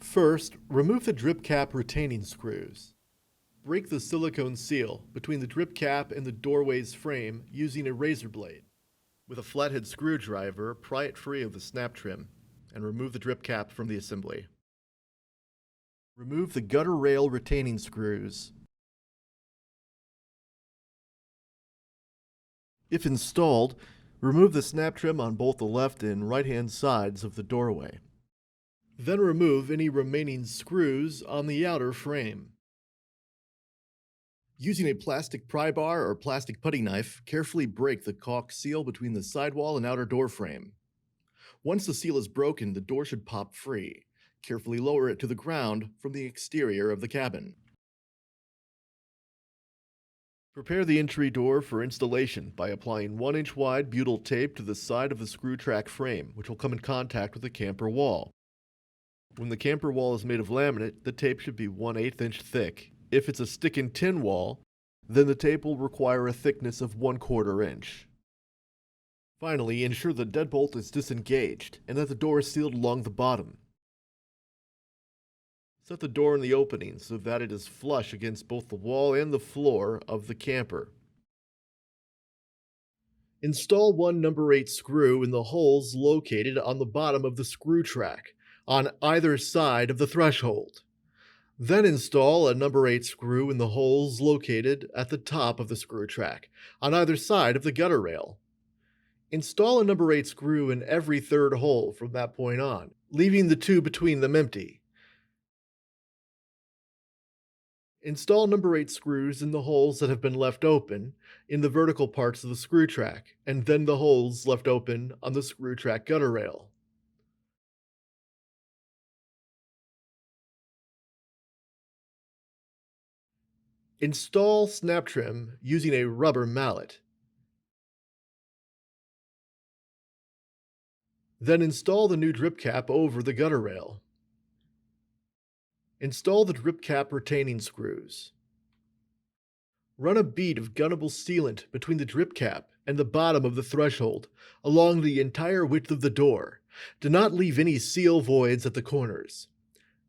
First, remove the drip cap retaining screws. Break the silicone seal between the drip cap and the doorway's frame using a razor blade. With a flathead screwdriver, pry it free of the snap trim and remove the drip cap from the assembly. Remove the gutter rail retaining screws. If installed, remove the snap trim on both the left and right-hand sides of the doorway. Then remove any remaining screws on the outer frame. Using a plastic pry bar or plastic putty knife, carefully break the caulk seal between the sidewall and outer door frame. Once the seal is broken, the door should pop free. Carefully lower it to the ground from the exterior of the cabin. Prepare the entry door for installation by applying 1-inch wide butyl tape to the side of the screw track frame, which will come in contact with the camper wall. When the camper wall is made of laminate, the tape should be 1/8 inch thick. If it's a stick-and-tin wall, then the tape will require a thickness of 1/4 inch. Finally, ensure the deadbolt is disengaged and that the door is sealed along the bottom. Set the door in the opening so that it is flush against both the wall and the floor of the camper. Install one number 8 screw in the holes located on the bottom of the screw track, on either side of the threshold. Then install a number 8 screw in the holes located at the top of the screw track, on either side of the gutter rail. Install a number 8 screw in every third hole from that point on, leaving the 2 between them empty. Install number 8 screws in the holes that have been left open in the vertical parts of the screw track, and then the holes left open on the screw track gutter rail. Install snap trim using a rubber mallet. Then install the new drip cap over the gutter rail. Install the drip cap retaining screws. Run a bead of gunnable sealant between the drip cap and the bottom of the threshold along the entire width of the door. Do not leave any seal voids at the corners.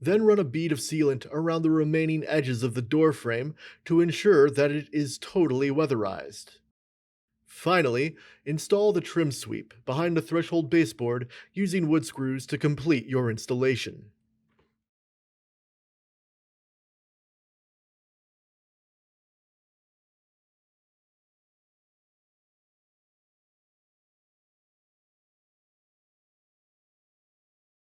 Then run a bead of sealant around the remaining edges of the door frame to ensure that it is totally weatherized. Finally, install the trim sweep behind the threshold baseboard using wood screws to complete your installation.